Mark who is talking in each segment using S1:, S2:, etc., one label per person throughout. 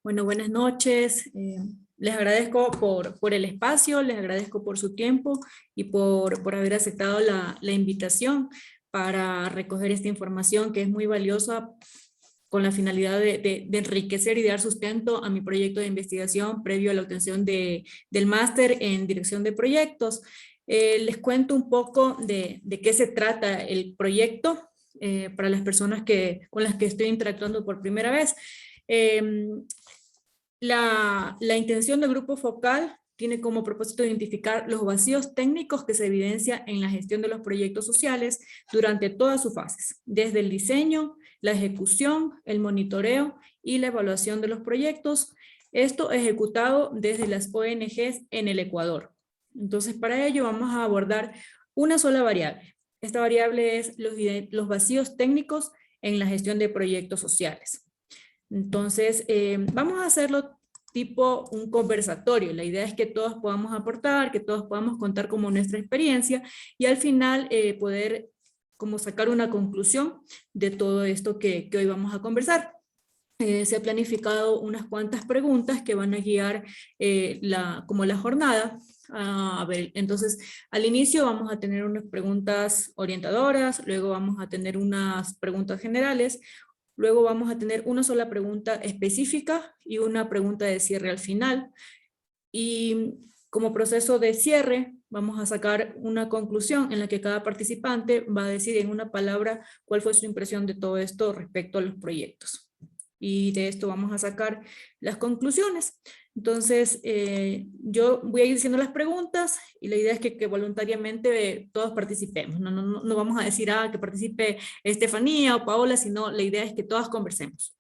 S1: Bueno, buenas noches. Les agradezco por el espacio, les agradezco por su tiempo y por haber aceptado la invitación para recoger esta información que es muy valiosa con la finalidad de enriquecer y de dar sustento a mi proyecto de investigación previo a la obtención del máster en dirección de proyectos. Les cuento un poco de qué se trata el proyecto para las personas con las que estoy interactuando por primera vez. La intención del grupo focal tiene como propósito identificar los vacíos técnicos que se evidencian en la gestión de los proyectos sociales durante todas sus fases, desde el diseño, la ejecución, el monitoreo y la evaluación de los proyectos, esto ejecutado desde las ONGs en el Ecuador. Entonces, para ello vamos a abordar una sola variable. Esta variable es los vacíos técnicos en la gestión de proyectos sociales. Entonces, vamos a hacerlo tipo un conversatorio. La idea es que todos podamos aportar, que todos podamos contar como nuestra experiencia y al final poder como sacar una conclusión de todo esto que hoy vamos a conversar. Se ha planificado unas cuantas preguntas que van a guiar como la jornada. A ver, entonces al inicio vamos a tener unas preguntas orientadoras, luego vamos a tener unas preguntas generales, luego vamos a tener una sola pregunta específica y una pregunta de cierre al final. Y como proceso de cierre, vamos a sacar una conclusión en la que cada participante va a decir en una palabra cuál fue su impresión de todo esto respecto a los proyectos. Y de esto vamos a sacar las conclusiones. Entonces, yo voy a ir diciendo las preguntas y la idea es que voluntariamente todos participemos. No vamos a decir que participe Estefanía o Paola, sino la idea es que todas conversemos.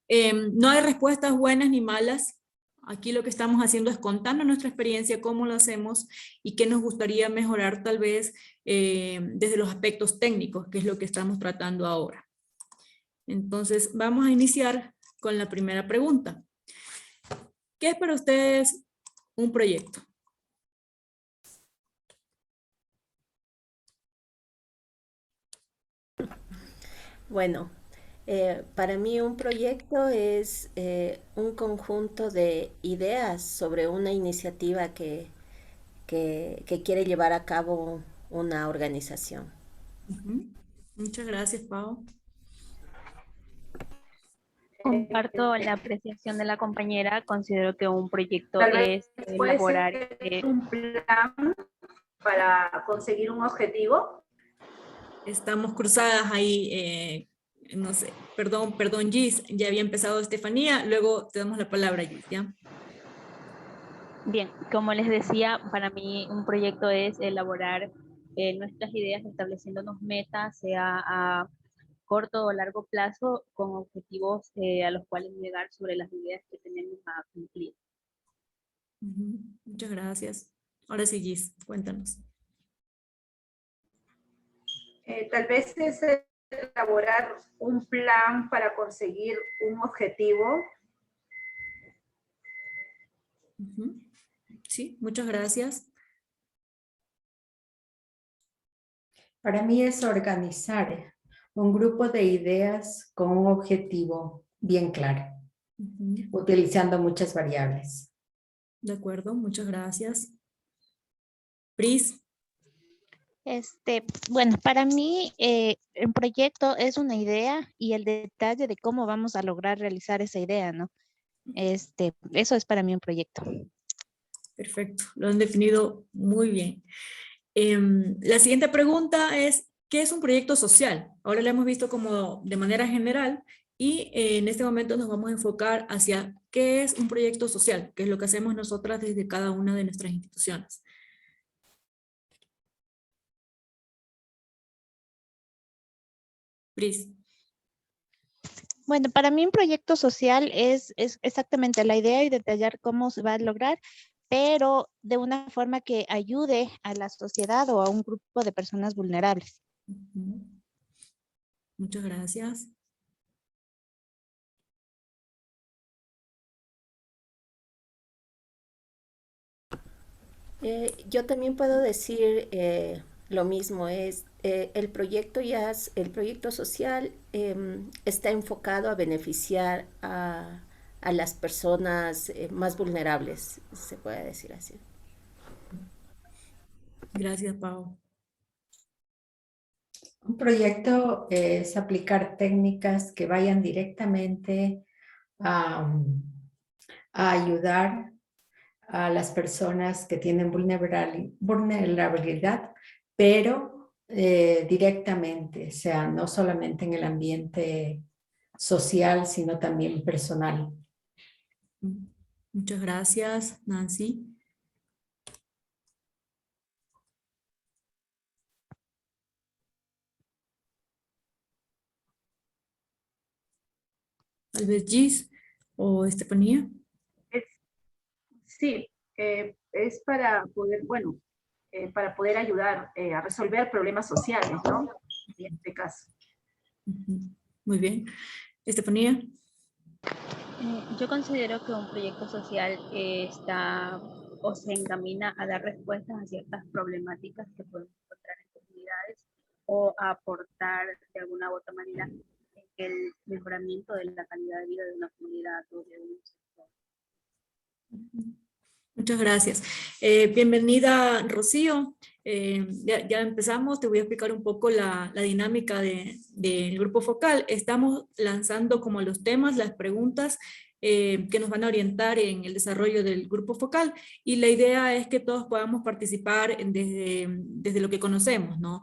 S1: No hay respuestas buenas ni malas. Aquí lo que estamos haciendo es contando nuestra experiencia, cómo lo hacemos y qué nos gustaría mejorar tal vez desde los aspectos técnicos, que es lo que estamos tratando ahora. Entonces, vamos a iniciar con la primera pregunta. ¿Qué es para ustedes un proyecto?
S2: Bueno, para mí un proyecto es un conjunto de ideas sobre una iniciativa que quiere llevar a cabo una organización.
S1: Ujú. Muchas gracias, Pau.
S3: Comparto la apreciación de la compañera. Considero que un proyecto
S4: Tal vez
S3: es
S4: puede
S3: elaborar.
S4: ser un plan para conseguir un objetivo.
S1: Estamos cruzadas ahí, no sé, perdón, Gis, ya había empezado Estefanía, luego te damos la palabra, Gis, ¿ya?
S3: Bien, como les decía, para mí un proyecto es elaborar nuestras ideas, estableciéndonos metas, sea a corto o largo plazo, con objetivos a los cuales llegar sobre las ideas que tenemos a cumplir.
S1: Ujú. Muchas gracias. Ahora sí, Gis, cuéntanos.
S4: Tal vez es elaborar un plan para conseguir un objetivo.
S1: Ujú. Sí, muchas gracias.
S5: Para mí es organizar un grupo de ideas con un objetivo bien claro, utilizando muchas variables.
S1: De acuerdo, muchas gracias. Pris.
S6: Bueno, para mí el proyecto es una idea y el detalle de cómo vamos a lograr realizar esa idea, ¿no? Eso es para mí un proyecto.
S1: Perfecto, lo han definido muy bien. La siguiente pregunta es, ¿qué es un proyecto social? Ahora lo hemos visto como de manera general y en este momento nos vamos a enfocar hacia qué es un proyecto social, que es lo que hacemos nosotras desde cada una de nuestras instituciones. Pris.
S6: Bueno, para mí un proyecto social es exactamente la idea y detallar cómo se va a lograr, pero de una forma que ayude a la sociedad o a un grupo de personas vulnerables.
S1: Muchas gracias.
S2: Yo también puedo decir lo mismo, el proyecto el proyecto social está enfocado a beneficiar a las personas más vulnerables, se puede decir así.
S1: Gracias, Pau.
S5: Un proyecto es aplicar técnicas que vayan directamente a ayudar a las personas que tienen vulnerabilidad, pero directamente, o sea, no solamente en el ambiente social, sino también personal.
S1: Muchas gracias, Nancy. Tal vez Gis o Estefanía.
S4: Sí, es para poder, bueno, para poder ayudar a resolver problemas sociales, ¿no? En este caso.
S1: Muy bien. Estefanía.
S3: Yo considero que un proyecto social está o se encamina a dar respuestas a ciertas problemáticas que podemos encontrar en comunidades o a aportar de alguna u otra manera en el mejoramiento de la calidad de vida de una comunidad o de un sector.
S1: Muchas gracias. Bienvenida, Rocío. Ya empezamos, te voy a explicar un poco la dinámica del grupo focal. Estamos lanzando como los temas, las preguntas que nos van a orientar en el desarrollo del grupo focal, y la idea es que todos podamos participar desde lo que conocemos, ¿no?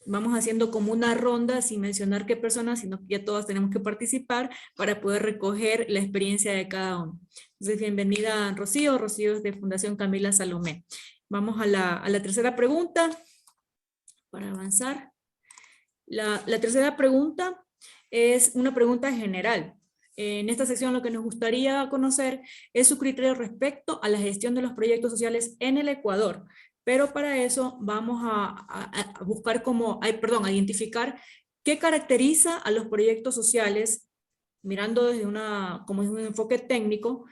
S1: Vamos haciendo como una ronda sin mencionar qué personas, sino que ya todas tenemos que participar para poder recoger la experiencia de cada uno. Entonces, bienvenida Rocío. Rocío es de Fundación Camila Salomé. Vamos a la tercera pregunta para avanzar. La tercera pregunta es una pregunta general. En esta sección lo que nos gustaría conocer es su criterio respecto a la gestión de los proyectos sociales en el Ecuador. Pero para eso vamos a buscar a identificar qué caracteriza a los proyectos sociales, mirando desde como un enfoque técnico,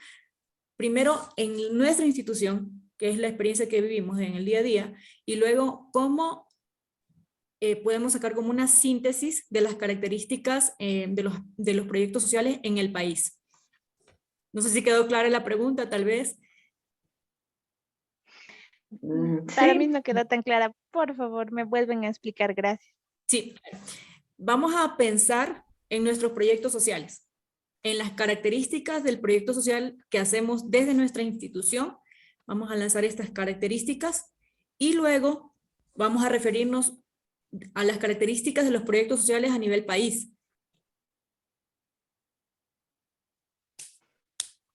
S1: primero en nuestra institución, que es la experiencia que vivimos en el día a día, y luego cómo podemos sacar como una síntesis de las características de los proyectos sociales en el país. No sé si quedó clara la pregunta, tal vez.
S6: Para mí no quedó tan clara. Por favor, me vuelven a explicar. Gracias.
S1: Sí. Vamos a pensar en nuestros proyectos sociales, en las características del proyecto social que hacemos desde nuestra institución. Vamos a lanzar estas características y luego vamos a referirnos a las características de los proyectos sociales a nivel país.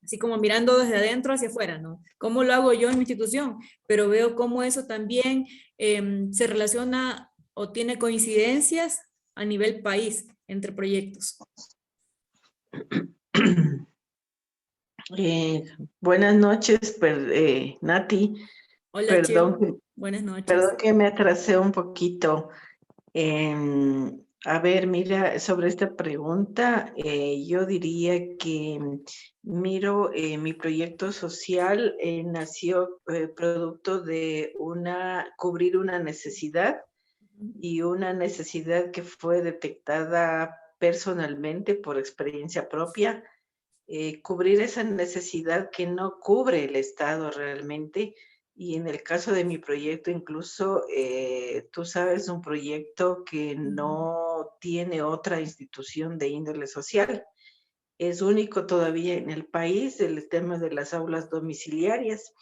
S1: Así como mirando desde adentro hacia afuera, ¿no? ¿Cómo lo hago yo en mi institución? Pero veo cómo eso también se relaciona o tiene coincidencias a nivel país entre proyectos.
S7: Buenas noches, Nati.
S1: Hola,
S7: Perdón,
S1: Chio. Buenas noches.
S7: Perdón que me atrasé un poquito. A ver, mira, sobre esta pregunta, yo diría que miro mi proyecto social nació producto de cubrir una necesidad, y una necesidad que fue detectada personalmente por experiencia propia. Cubrir esa necesidad que no cubre el Estado realmente. Y en el caso de mi proyecto, incluso, tú sabes, un proyecto que no tiene otra institución de índole social. Es único todavía en el país el tema de las aulas domiciliarias.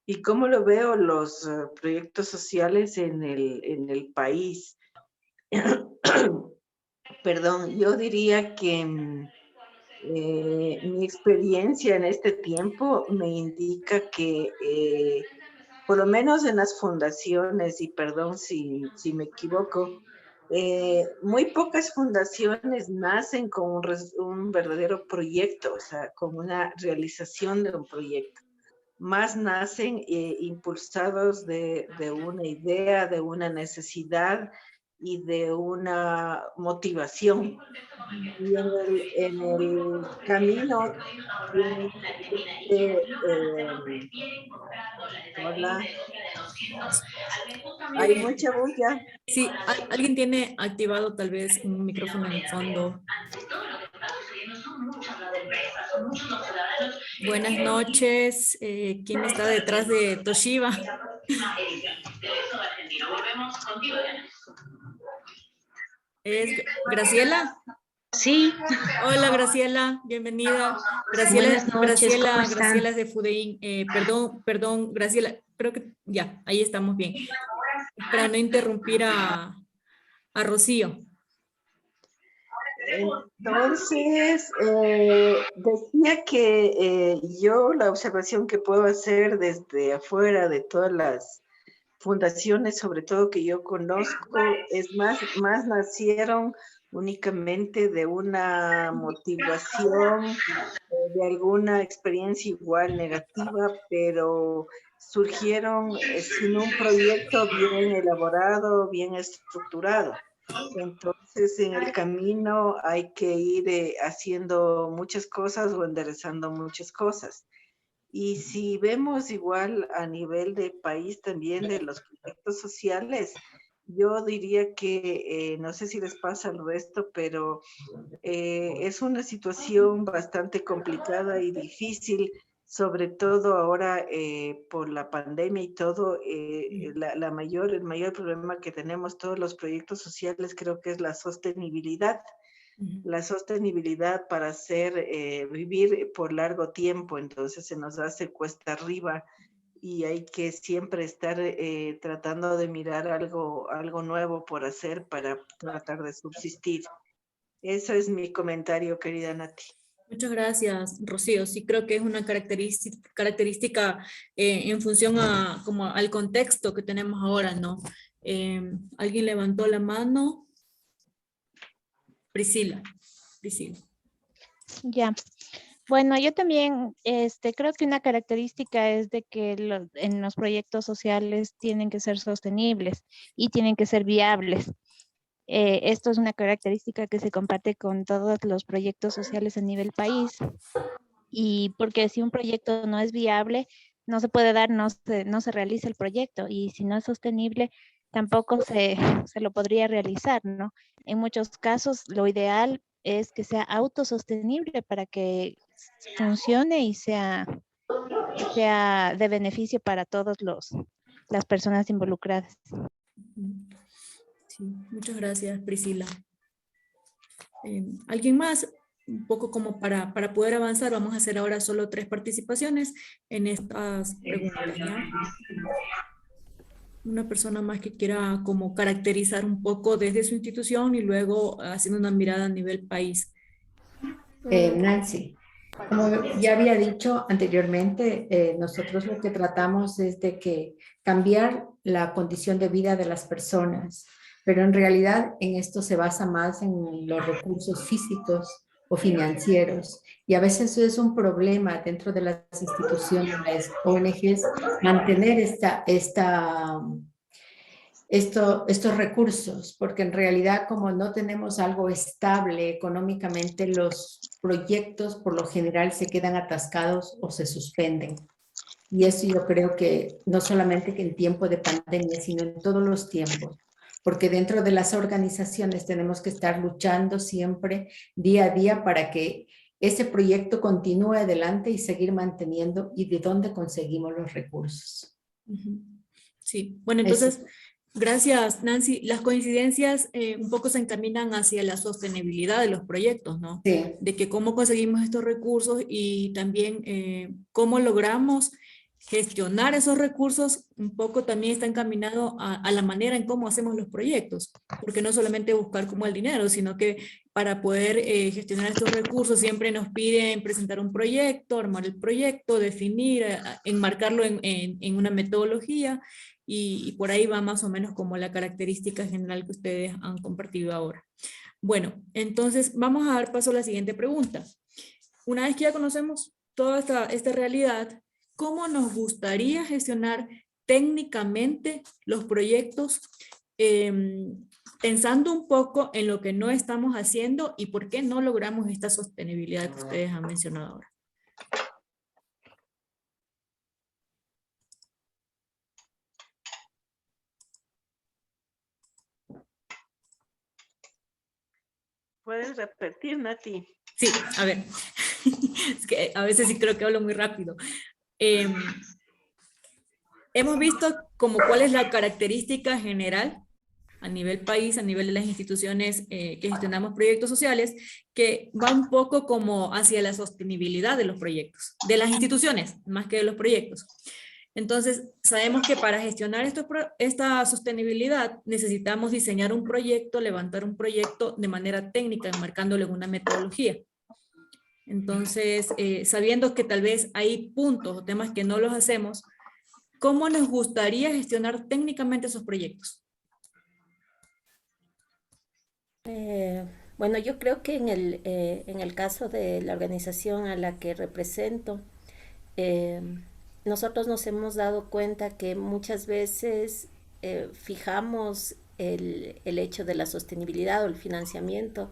S7: ¿Y cómo lo veo los proyectos sociales en el país? Perdón, yo diría que mi experiencia en este tiempo me indica que por lo menos en las fundaciones, y perdón si me equivoco, muy pocas fundaciones nacen con un verdadero proyecto, o sea, con una realización de un proyecto. Más nacen impulsados de una idea, de una necesidad y de una motivación. Y en el camino tienen hola, hay mucha bulla.
S1: Sí, alguien tiene activado tal vez un micrófono en el fondo. Buenas noches. ¿Quién está detrás de Toshiba? ¿Es Graciela?
S8: Sí,
S1: Hola Graciela, bienvenida.
S8: buenas noches, ¿cómo están?
S1: Graciela es de Fudein. Perdón, Graciela, creo que ya, ahí estamos bien. Para no interrumpir a Rocío.
S7: Entonces, decía que yo la observación que puedo hacer desde afuera de todas las fundaciones, sobre todo que yo conozco, es más nacieron únicamente de una motivación, de alguna experiencia igual negativa, pero surgieron sin un proyecto bien elaborado, bien estructurado. Entonces, en el camino hay que ir haciendo muchas cosas o enderezando muchas cosas. Y si vemos igual a nivel de país también de los proyectos sociales, yo diría que, no sé si les pasa al resto, pero es una situación bastante complicada y difícil, sobre todo ahora por la pandemia y todo. El mayor problema que tenemos todos los proyectos sociales creo que es la sostenibilidad. La sostenibilidad para vivir por largo tiempo, entonces se nos hace cuesta arriba y hay que siempre estar tratando de mirar algo nuevo por hacer para tratar de subsistir. Ese es mi comentario, querida Nati.
S1: Muchas gracias, Rocío. Sí, creo que es una característica en función como al contexto que tenemos ahora, ¿no? ¿Alguien levantó la mano? Priscila.
S6: Ya. Bueno, yo también creo que una característica es de que en los proyectos sociales tienen que ser sostenibles y tienen que ser viables. Esto es una característica que se comparte con todos los proyectos sociales a nivel país. Y porque si un proyecto no es viable, no se puede dar, no se realiza el proyecto. Y si no es sostenible, tampoco se lo podría realizar, ¿no? En muchos casos, lo ideal es que sea autosostenible para que funcione y sea de beneficio para todas las personas involucradas.
S1: Sí, muchas gracias, Priscila. ¿Alguien más? Un poco como para poder avanzar, vamos a hacer ahora solo 3 participaciones en estas preguntas, ¿ya? Una persona más que quiera como caracterizar un poco desde su institución y luego haciendo una mirada a nivel país.
S5: Nancy, como ya había dicho anteriormente, nosotros lo que tratamos es de que cambiar la condición de vida de las personas, pero en realidad en esto se basa más en los recursos físicos o financieros. Y a veces es un problema dentro de las instituciones, las ONGs, mantener estos recursos, porque en realidad como no tenemos algo estable económicamente, los proyectos por lo general se quedan atascados o se suspenden. Y eso yo creo que no solamente que en tiempo de pandemia, sino en todos los tiempos, porque dentro de las organizaciones tenemos que estar luchando siempre día a día para que ese proyecto continúe adelante y seguir manteniendo y de dónde conseguimos los recursos.
S1: Sí, bueno, entonces, gracias, Nancy. Las coincidencias un poco se encaminan hacia la sostenibilidad de los proyectos, ¿no?
S5: Sí.
S1: De que cómo conseguimos estos recursos y también cómo logramos gestionar esos recursos, un poco también está encaminado a la manera en cómo hacemos los proyectos, porque no solamente buscar como el dinero, sino que para poder gestionar estos recursos siempre nos piden presentar un proyecto, armar el proyecto, definir, enmarcarlo en una metodología, y por ahí va más o menos como la característica general que ustedes han compartido ahora. Bueno, entonces vamos a dar paso a la siguiente pregunta. Una vez que ya conocemos toda esta realidad, ¿cómo nos gustaría gestionar técnicamente los proyectos pensando un poco en lo que no estamos haciendo y por qué no logramos esta sostenibilidad que ustedes han mencionado ahora?
S7: ¿Puedes repetir, Nati?
S1: Sí, a ver. Es que a veces sí creo que hablo muy rápido. Hemos visto como cuál es la característica general a nivel país, a nivel de las instituciones que gestionamos proyectos sociales, que va un poco como hacia la sostenibilidad de los proyectos, de las instituciones, más que de los proyectos. Entonces, sabemos que para gestionar esta sostenibilidad necesitamos diseñar un proyecto, levantar un proyecto de manera técnica, enmarcándole una metodología. Entonces, sabiendo que tal vez hay puntos o temas que no los hacemos, ¿cómo nos gustaría gestionar técnicamente esos proyectos?
S2: Bueno, yo creo que en el caso de la organización a la que represento, eh, nosotros nos hemos dado cuenta que muchas veces fijamos el hecho de la sostenibilidad o el financiamiento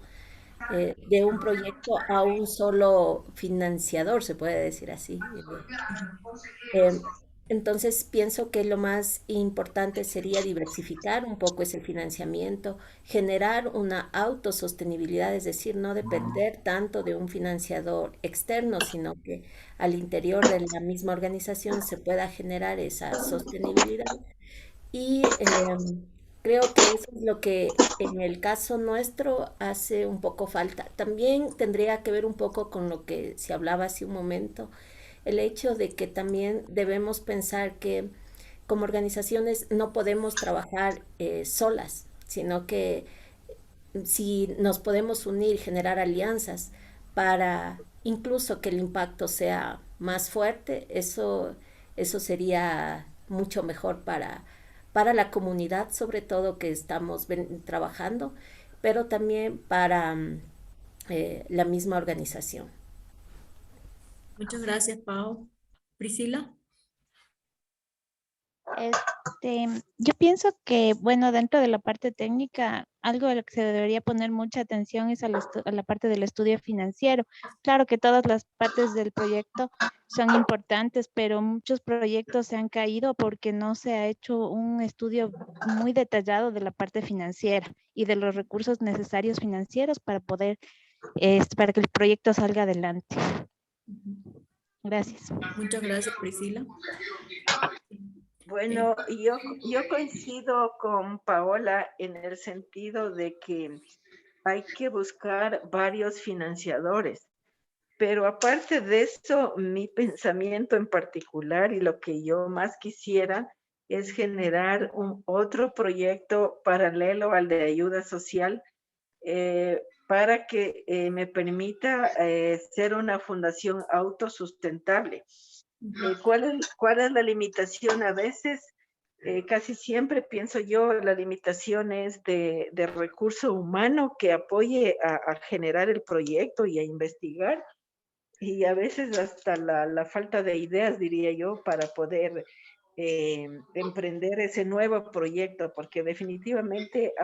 S2: de un proyecto a un solo financiador, se puede decir así. Eh, entonces pienso que lo más importante sería diversificar un poco ese financiamiento, generar una autosostenibilidad, es decir, no depender tanto de un financiador externo, sino que al interior de la misma organización se pueda generar esa sostenibilidad. Y creo que eso es lo que en el caso nuestro hace un poco falta. También tendría que ver un poco con lo que se hablaba hace un momento, el hecho de que también debemos pensar que como organizaciones no podemos trabajar solas, sino que si nos podemos unir, generar alianzas para incluso que el impacto sea más fuerte, eso sería mucho mejor para la comunidad, sobre todo que estamos trabajando, pero también para la misma organización.
S1: Muchas gracias, Pau. Priscila.
S6: Yo pienso que, bueno, dentro de la parte técnica, algo a lo que se debería poner mucha atención es a la parte del estudio financiero. Claro que todas las partes del proyecto son importantes, pero muchos proyectos se han caído porque no se ha hecho un estudio muy detallado de la parte financiera y de los recursos necesarios financieros para poder, para que el proyecto salga adelante. Gracias.
S1: Muchas gracias, Priscila.
S7: Bueno, yo coincido con Paola en el sentido de que hay que buscar varios financiadores. Pero aparte de eso, mi pensamiento en particular y lo que yo más quisiera es generar otro proyecto paralelo al de ayuda social para que me permita ser una fundación autosustentable. ¿Cuál es la limitación? A veces, casi siempre pienso yo, la limitación es de recurso humano que apoye a generar el proyecto y a investigar. Y a veces hasta la falta de ideas, diría yo, para poder emprender ese nuevo proyecto, porque definitivamente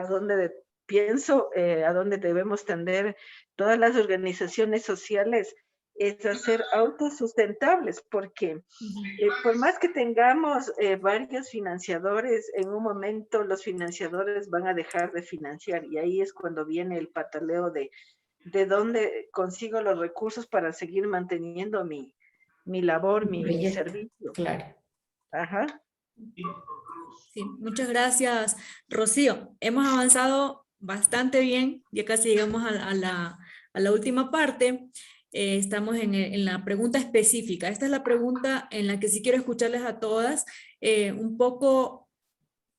S7: pienso a donde debemos tender todas las organizaciones sociales es a ser autosustentables, porque por más que tengamos varios financiadores, en un momento los financiadores van a dejar de financiar y ahí es cuando viene el pataleo de dónde consigo los recursos para seguir manteniendo mi labor, mi servicio.
S5: Claro.
S7: Ajá.
S1: Sí, muchas gracias, Rocío. Hemos avanzado bastante bien, ya casi llegamos a la última parte. Estamos en la pregunta específica. Esta es la pregunta en la que sí quiero escucharles a todas un poco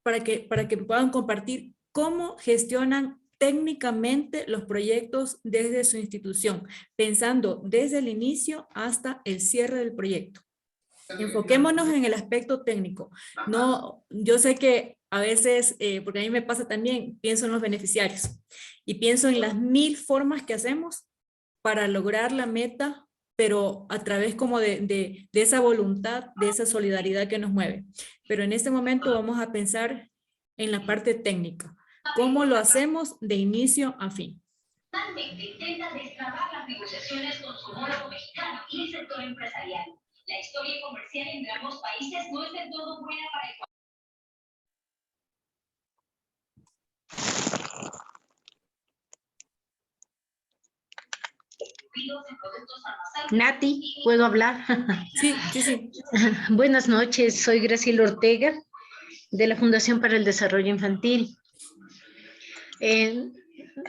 S1: para que puedan compartir cómo gestionan técnicamente los proyectos desde su institución, pensando desde el inicio hasta el cierre del proyecto. Enfoquémonos en el aspecto técnico. No, yo sé que a veces, porque a mí me pasa también, pienso en los beneficiarios y pienso en las 1000 formas que hacemos para lograr la meta, pero a través como de esa voluntad, de esa solidaridad que nos mueve. Pero en este momento vamos a pensar en la parte técnica. ¿Cómo lo hacemos de inicio a fin?
S9: Intenta destrabar las negociaciones con su homólogo mexicano y el sector empresarial. La historia comercial entre ambos países no es del todo buena para Ecuador. convertidos en productos farmacéuticos.
S8: Nati, ¿puedo hablar?
S1: Sí, sí, sí.
S8: Buenas noches, soy Graciela Ortega de la Fundación para el Desarrollo Infantil.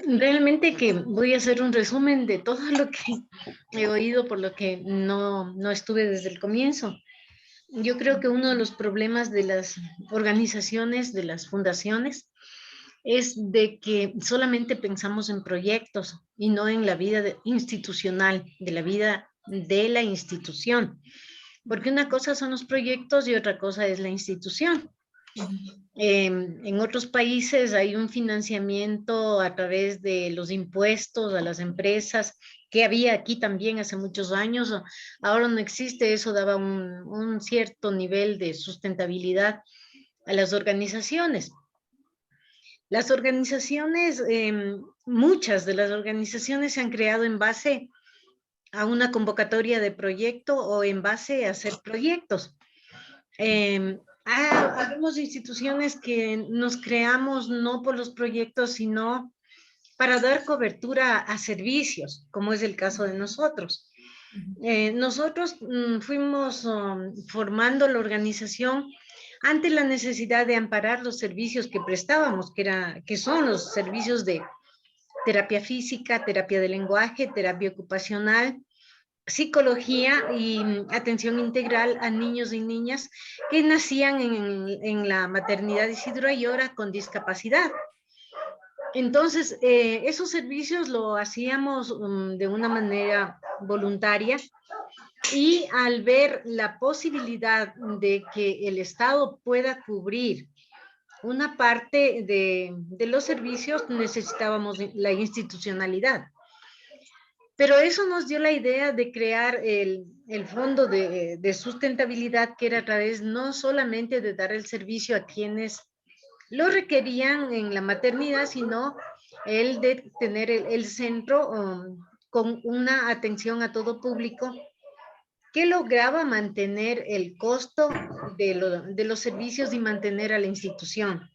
S8: Realmente que voy a hacer un resumen de todo lo que he oído, por lo que no estuve desde el comienzo. Yo creo que uno de los problemas de las organizaciones, de las fundaciones, es de que solamente pensamos en proyectos y no en la vida institucional, de la vida de la institución. Porque una cosa son los proyectos y otra cosa es la institución. En otros países hay un financiamiento a través de los impuestos a las empresas, que había aquí también hace muchos años. Ahora no existe, eso daba un cierto nivel de sustentabilidad a las organizaciones. Las organizaciones, muchas de las organizaciones se han creado en base a una convocatoria de proyecto o en base a hacer proyectos. Habemos instituciones que nos creamos no por los proyectos, sino para dar cobertura a servicios, como es el caso de nosotros. Nosotros fuimos formando la organización ante la necesidad de amparar los servicios que prestábamos, que son los servicios de terapia física, terapia de lenguaje, terapia ocupacional, psicología y atención integral a niños y niñas que nacían en la maternidad Isidro Ayora con discapacidad. Entonces, esos servicios lo hacíamos de una manera voluntaria, y al ver la posibilidad de que el Estado pueda cubrir una parte de los servicios, necesitábamos la institucionalidad. Pero eso nos dio la idea de crear el fondo de sustentabilidad, que era a través no solamente de dar el servicio a quienes lo requerían en la maternidad, sino el de tener el centro con una atención a todo público que lograba mantener el costo de los servicios y mantener a la institución.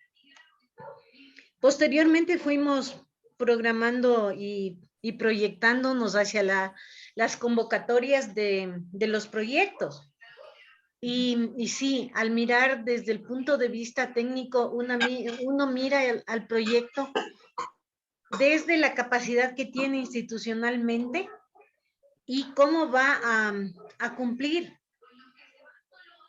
S8: Posteriormente fuimos programando y proyectándonos hacia las convocatorias de los proyectos. Y sí, al mirar desde el punto de vista técnico, uno mira al proyecto desde la capacidad que tiene institucionalmente y cómo va a cumplir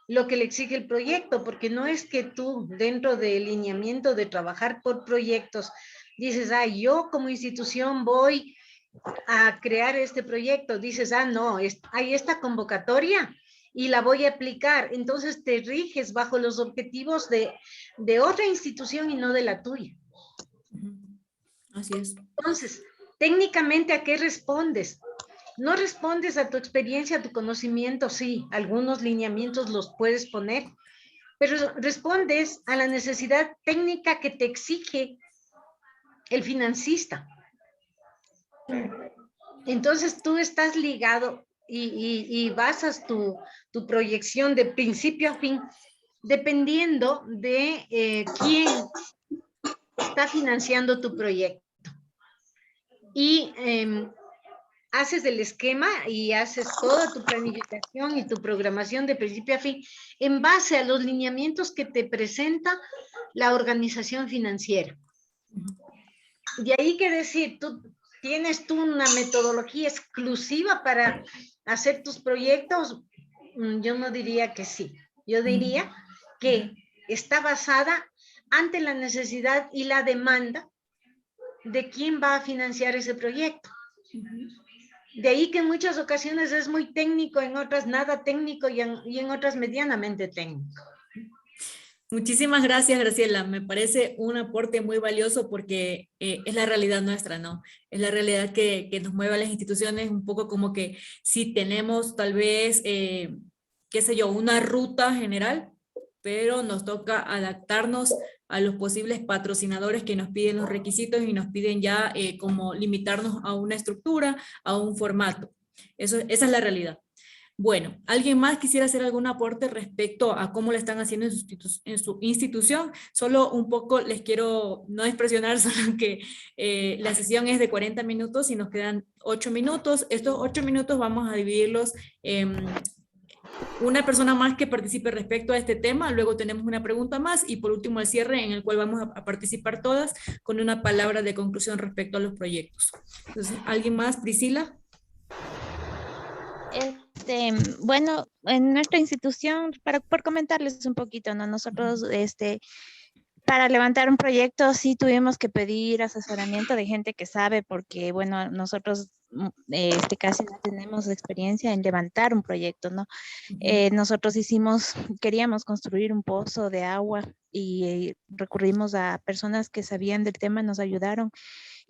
S8: lo que le exige el proyecto, porque no es que tú, dentro del lineamiento de trabajar por proyectos, dices, yo como institución voy a crear este proyecto, dices, no, hay esta convocatoria y la voy a aplicar, entonces te riges bajo los objetivos de otra institución y no de la tuya.
S1: Así es.
S8: Entonces, técnicamente, ¿a qué respondes? No respondes a tu experiencia, a tu conocimiento, sí, algunos lineamientos los puedes poner, pero respondes a la necesidad técnica que te exige el financista. Entonces tú estás ligado y basas tu proyección de principio a fin dependiendo de quién está financiando tu proyecto. Y haces el esquema y haces toda tu planificación y tu programación de principio a fin en base a los lineamientos que te presenta la organización financiera. De ahí que decir, ¿tienes tú una metodología exclusiva para hacer tus proyectos? Yo no diría que sí. Yo diría que está basada ante la necesidad y la demanda de quién va a financiar ese proyecto. De ahí que en muchas ocasiones es muy técnico, en otras nada técnico y en otras medianamente técnico.
S1: Muchísimas gracias, Graciela. Me parece un aporte muy valioso porque es la realidad nuestra, ¿no? Es la realidad que nos mueve a las instituciones, un poco como que si tenemos tal vez, qué sé yo, una ruta general, pero nos toca adaptarnos a los posibles patrocinadores que nos piden los requisitos y nos piden ya como limitarnos a una estructura, a un formato. Esa es la realidad. Bueno, ¿alguien más quisiera hacer algún aporte respecto a cómo lo están haciendo en su institución? Solo un poco les quiero, no es presionar, solo que la sesión es de 40 minutos y nos quedan 8 minutos. Estos 8 minutos vamos a dividirlos en una persona más que participe respecto a este tema, luego tenemos una pregunta más y por último el cierre en el cual vamos a participar todas con una palabra de conclusión respecto a los proyectos. Entonces, ¿alguien más? Priscila.
S6: Bueno, en nuestra institución, por comentarles un poquito, ¿no? Nosotros, para levantar un proyecto sí tuvimos que pedir asesoramiento de gente que sabe, porque, bueno, nosotros casi no tenemos experiencia en levantar un proyecto, ¿no? Nosotros queríamos construir un pozo de agua y recurrimos a personas que sabían del tema, nos ayudaron.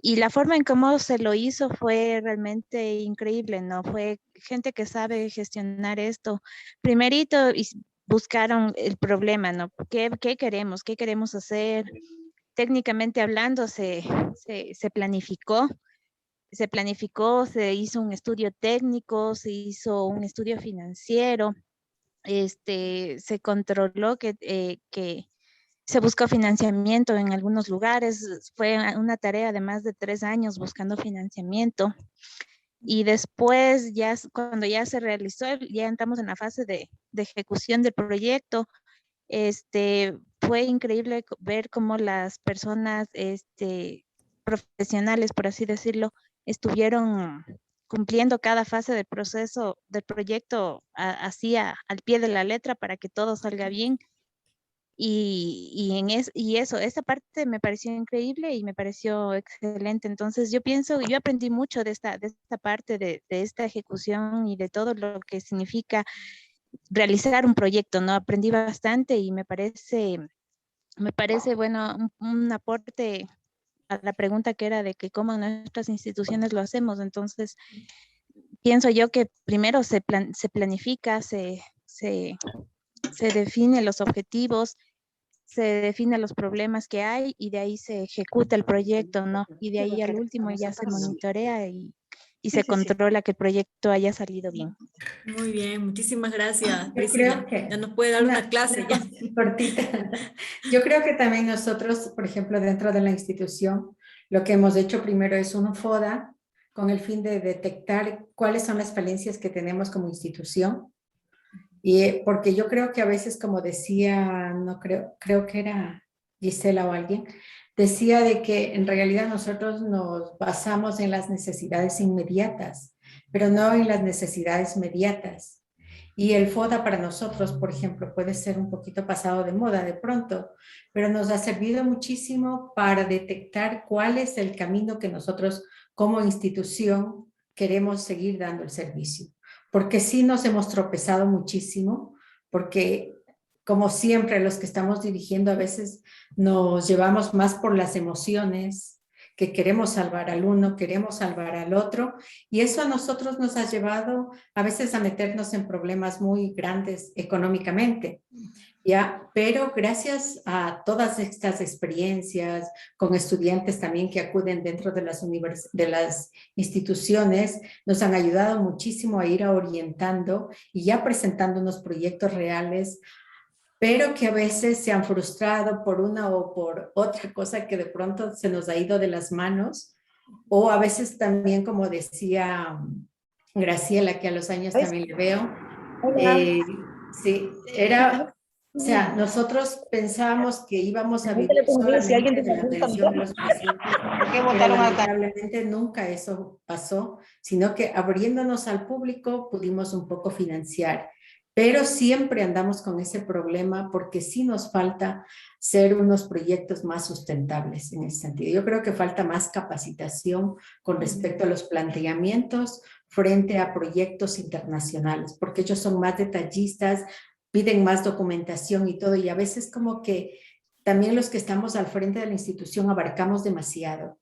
S6: Y la forma en cómo se lo hizo fue realmente increíble, ¿no? Fue gente que sabe gestionar esto. Primerito buscaron el problema, ¿no? ¿Qué queremos? ¿Qué queremos hacer? Técnicamente hablando, se planificó. Se hizo un estudio técnico, se hizo un estudio financiero, se controló que se buscó financiamiento en algunos lugares, fue una tarea de más de 3 años buscando financiamiento. Y después, cuando ya se realizó, ya entramos en la fase de ejecución del proyecto. Fue increíble ver cómo las personas profesionales, por así decirlo, estuvieron cumpliendo cada fase del proceso del proyecto así al pie de la letra para que todo salga bien. Esa parte me pareció increíble y me pareció excelente. Entonces yo aprendí mucho de esta parte de esta ejecución y de todo lo que significa realizar un proyecto, ¿no? Aprendí bastante y me parece bueno, un aporte a la pregunta que era de que cómo en nuestras instituciones lo hacemos. Entonces, pienso yo que primero se planifica, se define los objetivos, se define los problemas que hay y de ahí se ejecuta el proyecto, ¿no? Y de ahí al último ya se monitorea y se controla que el proyecto haya salido bien.
S1: Muy bien, muchísimas gracias.
S5: Yo creo que
S1: ya nos puede dar una clase ya.
S5: Cortita. Yo creo que también nosotros, por ejemplo, dentro de la institución, lo que hemos hecho primero es un FODA con el fin de detectar cuáles son las falencias que tenemos como institución. Y porque yo creo que a veces, como decía, no creo que era Gisela o alguien, decía de que en realidad nosotros nos basamos en las necesidades inmediatas, pero no en las necesidades mediatas. Y el FODA para nosotros, por ejemplo, puede ser un poquito pasado de moda de pronto, pero nos ha servido muchísimo para detectar cuál es el camino que nosotros como institución queremos seguir dando el servicio. Porque sí nos hemos tropezado muchísimo, porque como siempre los que estamos dirigiendo a veces nos llevamos más por las emociones, que queremos salvar al uno, queremos salvar al otro, y eso a nosotros nos ha llevado a veces a meternos en problemas muy grandes económicamente. ¿Ya? Pero gracias a todas estas experiencias con estudiantes también que acuden dentro de las instituciones, nos han ayudado muchísimo a ir orientando y ya presentando unos proyectos reales, pero que a veces se han frustrado por una o por otra cosa que de pronto se nos ha ido de las manos, o a veces también, como decía Graciela, que a los años también le veo, sí, era... O sea, nosotros pensábamos que íbamos a vivir solamente de la atención de los pacientes, pero lamentablemente nunca eso pasó, sino que abriéndonos al público pudimos un poco financiar. Pero siempre andamos con ese problema porque sí nos falta ser unos proyectos más sustentables en ese sentido. Yo creo que falta más capacitación con respecto a los planteamientos frente a proyectos internacionales, porque ellos son más detallistas, piden más documentación y todo, y a veces como que también los que estamos al frente de la institución abarcamos demasiado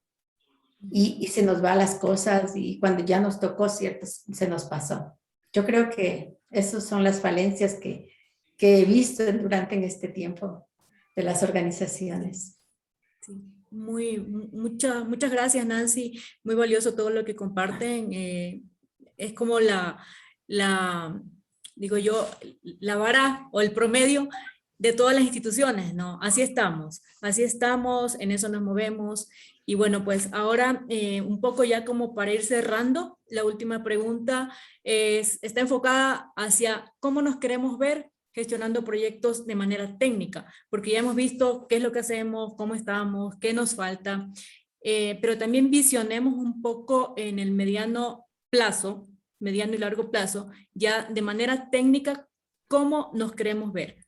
S5: y se nos van las cosas y cuando ya nos tocó, cierto, se nos pasó. Yo creo que esas son las falencias que he visto durante este tiempo de las organizaciones.
S1: Sí, muchas gracias, Nancy. Muy valioso todo lo que comparten. Es como digo yo, la vara o el promedio de todas las instituciones, ¿no? Así estamos, en eso nos movemos. Y bueno, pues ahora un poco ya como para ir cerrando, la última pregunta está enfocada hacia cómo nos queremos ver gestionando proyectos de manera técnica, porque ya hemos visto qué es lo que hacemos, cómo estamos, qué nos falta, pero también visionemos un poco en el mediano y largo plazo, ya de manera técnica, cómo nos queremos ver,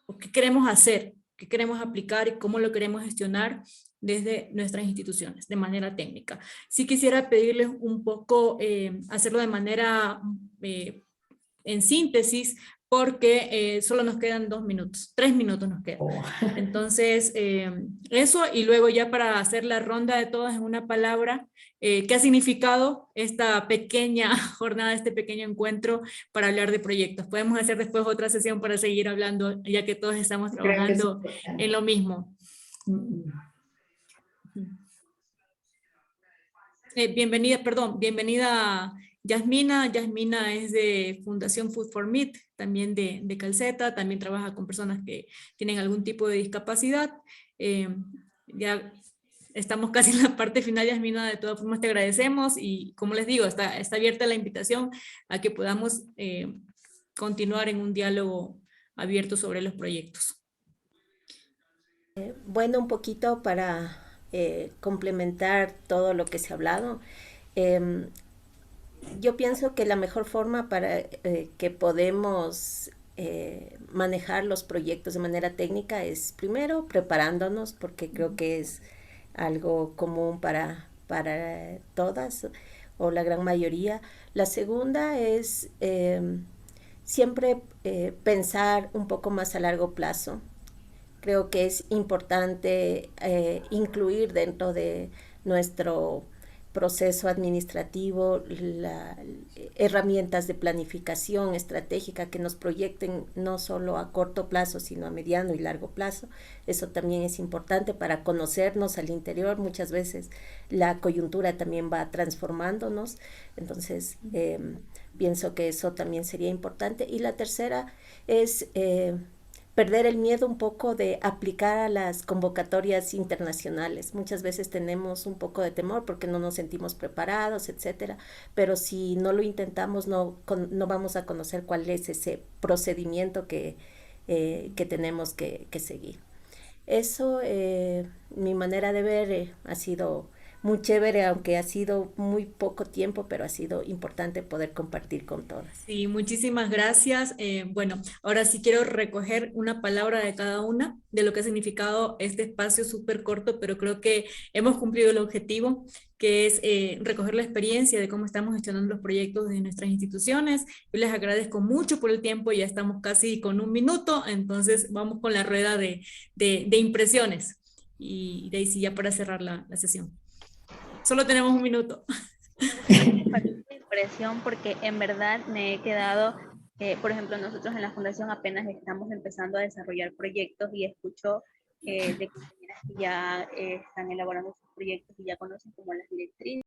S1: o qué queremos hacer, qué queremos aplicar y cómo lo queremos gestionar desde nuestras instituciones, de manera técnica. Sí quisiera pedirles un poco, hacerlo de manera en síntesis, porque solo nos quedan 2 minutos, 3 minutos nos quedan. Entonces, eso, y luego ya para hacer la ronda de todas en una palabra, ¿qué ha significado esta pequeña jornada, este pequeño encuentro para hablar de proyectos? Podemos hacer después otra sesión para seguir hablando, ya que todos estamos trabajando en lo mismo. Bienvenida Yasmina. Yasmina es de Fundación Food for Meat, también de Calceta, también trabaja con personas que tienen algún tipo de discapacidad. Ya estamos casi en la parte final, Yasmina, de todas formas te agradecemos y como les digo, está abierta la invitación a que podamos continuar en un diálogo abierto sobre los proyectos.
S2: Bueno, un poquito para complementar todo lo que se ha hablado. Yo pienso que la mejor forma para que podemos manejar los proyectos de manera técnica es primero preparándonos, porque creo que es algo común para todas o la gran mayoría. La segunda es siempre pensar un poco más a largo plazo. Creo que es importante incluir dentro de nuestro proceso administrativo herramientas de planificación estratégica que nos proyecten no solo a corto plazo, sino a mediano y largo plazo. Eso también es importante para conocernos al interior. Muchas veces la coyuntura también va transformándonos, entonces pienso que eso también sería importante. Y la tercera es perder el miedo un poco de aplicar a las convocatorias internacionales. Muchas veces tenemos un poco de temor porque no nos sentimos preparados, etcétera, pero si no lo intentamos no vamos a conocer cuál es ese procedimiento que tenemos que seguir. Eso, mi manera de ver, ha sido muy chévere, aunque ha sido muy poco tiempo, pero ha sido importante poder compartir con todas.
S1: Sí, muchísimas gracias. Bueno, ahora sí quiero recoger una palabra de cada una de lo que ha significado este espacio súper corto, pero creo que hemos cumplido el objetivo, que es recoger la experiencia de cómo estamos gestionando los proyectos de nuestras instituciones. Yo les agradezco mucho por el tiempo, ya estamos casi con 1 minuto, entonces vamos con la rueda de impresiones. Y Daisy, ya para cerrar la sesión. Solo tenemos 1 minuto.
S3: Impresión, porque en verdad me he quedado, por ejemplo, nosotros en la Fundación apenas estamos empezando a desarrollar proyectos y escucho de compañeras que ya están elaborando sus proyectos y ya conocen como las directrices.